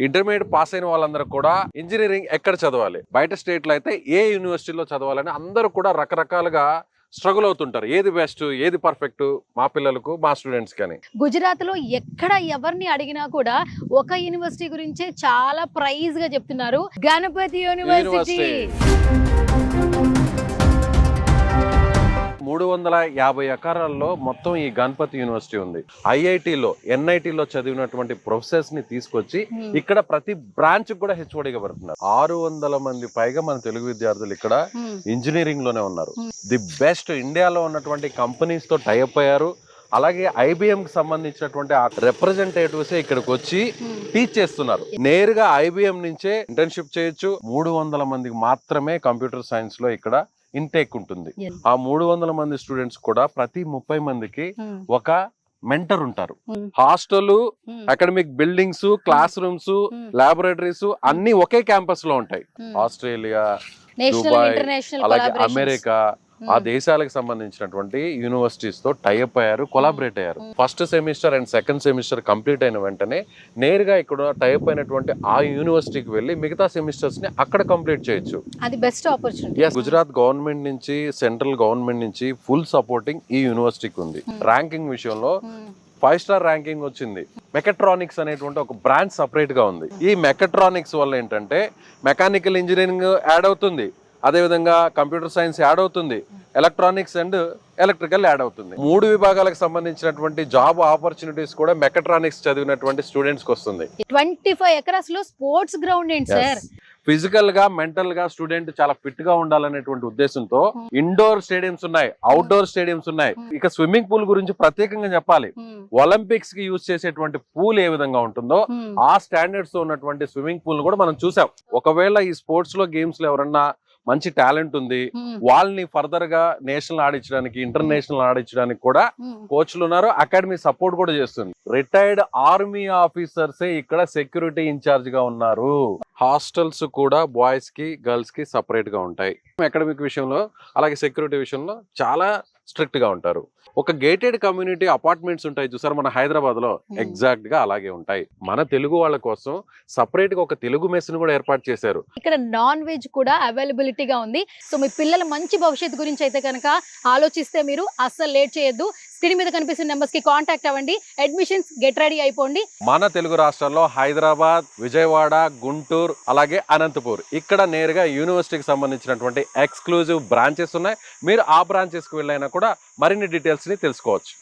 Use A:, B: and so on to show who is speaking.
A: Intermediate pass అయిన వాళ్ళందరూ కూడా ఇంజనీరింగ్ ఎక్కడ చదవాలి, బయట స్టేట్లో అయితే ఏ యూనివర్సిటీలో చదవాలని అందరూ కూడా రకరకాలుగా స్ట్రగుల్ అవుతుంటారు. ఏది బెస్ట్, ఏది పర్ఫెక్ట్ మా పిల్లలకు, మా స్టూడెంట్స్ కానీ.
B: గుజరాత్ లో ఎక్కడ ఎవరిని అడిగినా కూడా ఒక యూనివర్సిటీ గురించే చాలా ప్రైజ్ గా చెప్తున్నారు, గణపతి యూనివర్సిటీ.
A: 350 ఎకరాల్లో మొత్తం ఈ గణపతి యూనివర్సిటీ ఉంది. ఐఐటిలో, ఎన్ఐటిలో చదివినటువంటి ప్రొఫెసర్స్ ని తీసుకొచ్చి ఇక్కడ ప్రతి బ్రాంచ్ కూడా హెచ్ఓడిగా పడుతున్నారు. 600 మంది పైగా మన తెలుగు విద్యార్థులు ఇక్కడ ఇంజనీరింగ్ లోనే ఉన్నారు. ది బెస్ట్ ఇండియాలో ఉన్నటువంటి కంపెనీస్ తో టైఅప్ అయ్యారు. అలాగే IBM కి సంబంధించినటువంటి ఆ రిప్రజెంటేటివ్స్ ఇక్కడికి వచ్చి టీచ్ చేస్తున్నారు. నేరుగా IBM నుంచే ఇంటర్న్షిప్ చేయొచ్చు. 300 మందికి మాత్రమే కంప్యూటర్ సైన్స్ లో ఇక్కడ ఇంటేక్ ఉంటుంది. ఆ 300 మంది స్టూడెంట్స్ కూడా ప్రతి 30 మందికి ఒక మెంటర్ ఉంటారు. Hostel, academic buildings, class rooms, laboratories అన్ని ఒకే క్యాంపస్ లో ఉంటాయి. ఆస్ట్రేలియా, దుబాయ్, అలాగే అమెరికా, ఆ దేశాలకు సంబంధించినటువంటి యూనివర్సిటీస్ తో టైఅప్ అయ్యారు, కొలాబరేట్ అయ్యారు. First semester and second semester complete అయిన వెంటనే నేరుగా ఇక్కడ టైఅప్ అయినటువంటి ఆ యూనివర్సిటీకి వెళ్ళి మిగతా సెమిస్టర్స్ ని అక్కడ కంప్లీట్ చేయొచ్చు.
B: అది బెస్ట్ ఆపర్చునిటీ.
A: గుజరాత్ గవర్నమెంట్ నుంచి, సెంట్రల్ గవర్నమెంట్ నుంచి ఫుల్ సపోర్టింగ్ ఈ యూనివర్సిటీకి ఉంది. ర్యాంకింగ్ విషయంలో 5 స్టార్ ర్యాంకింగ్ వచ్చింది. మెకాట్రానిక్స్ అనేటువంటి ఒక బ్రాంచ్ సపరేట్ గా ఉంది. ఈ మెకాట్రానిక్స్ వల్ల ఏంటంటే మెకానికల్ ఇంజనీరింగ్ యాడ్ అవుతుంది, అదేవిధంగా కంప్యూటర్ సైన్స్ యాడ్ అవుతుంది, ఎలక్ట్రానిక్స్ అండ్ ఎలక్ట్రికల్ యాడ్ అవుతుంది. 3 విభాగాలకు సంబంధించినటువంటి జాబ్ ఆపర్చునిటీస్ కూడా మెకాట్రానిక్స్ చదివినటువంటి స్టూడెంట్స్ కి వస్తుంది.
B: 25 ఎకరాస్ లో స్పోర్ట్స్ గ్రౌండ్ ఏంటి సార్?
A: ఫిజికల్ గా, మెంటల్ గా స్టూడెంట్ చాలా ఫిట్ గా ఉండాలనేటువంటి ఉద్దేశంతో ఇండోర్ స్టేడియంస్ ఉన్నాయి, అవుట్డోర్ స్టేడియంస్ ఉన్నాయి. ఇక స్విమ్మింగ్ పూల్ గురించి ప్రత్యేకంగా చెప్పాలి. ఒలింపిక్స్ కి యూజ్ చేసేటువంటి పూల్ ఏ విధంగా ఉంటుందో ఆ స్టాండర్డ్స్ తో ఉన్నటువంటి స్విమ్మింగ్ పూల్ కూడా మనం చూసాం. ఒకవేళ ఈ స్పోర్ట్స్ లో, గేమ్స్ లో ఎవరన్నా మంచి టాలెంట్ ఉంది, వాళ్ళని ఫర్దర్ గా నేషనల్ ఆడించడానికి, ఇంటర్నేషనల్ ఆడించడానికి కూడా కోచ్లు ఉన్నారు. అకాడమీ సపోర్ట్ కూడా చేస్తుంది. రిటైర్డ్ ఆర్మీ ఆఫీసర్సే ఇక్కడ సెక్యూరిటీ ఇన్ఛార్జ్ గా ఉన్నారు. హాస్టల్స్ కూడా బాయ్స్ కి, గర్ల్స్ కి సపరేట్ గా ఉంటాయి. అకాడమిక్ విషయంలో, అలాగే సెక్యూరిటీ విషయంలో చాలా స్ట్రిక్ట్ గా ఉంటారు. ఒక గేటెడ్ కమ్యూనిటీ అపార్ట్మెంట్స్ ఉంటాయి చూసారు మన హైదరాబాద్ లో, ఎగ్జాక్ట్ గా అలాగే ఉంటాయి. మన తెలుగు వాళ్ళ కోసం సపరేట్ గా ఒక తెలుగు మెస్ ని కూడా ఏర్పాటు చేశారు.
B: ఇక్కడ నాన్ వెజ్ కూడా అవైలబిలిటీగా ఉంది. సో మీ పిల్లల మంచి భవిష్యత్తు గురించి అయితే కనుక ఆలోచిస్తే మీరు అస్సలు లేట్ చేయొద్దు. స్క్రీన్ మీద కనిపిస్తున్న నెంబర్స్ కి కాంటాక్ట్ అవ్వండి. అడ్మిషన్స్ గెట్ రెడీ అయిపోండి.
A: మన తెలుగు రాష్ట్రాల్లో హైదరాబాద్, విజయవాడ, గుంటూరు, అలాగే అనంతపూర్ ఇక్కడ నేరుగా యూనివర్సిటీకి సంబంధించినటువంటి ఎక్స్క్లూజివ్ బ్రాంచెస్ ఉన్నాయి. మీరు ఆ బ్రాంచెస్ కి వెళ్ళైనా కూడా మరిన్ని డీటెయిల్స్ ని తెలుసుకోవచ్చు.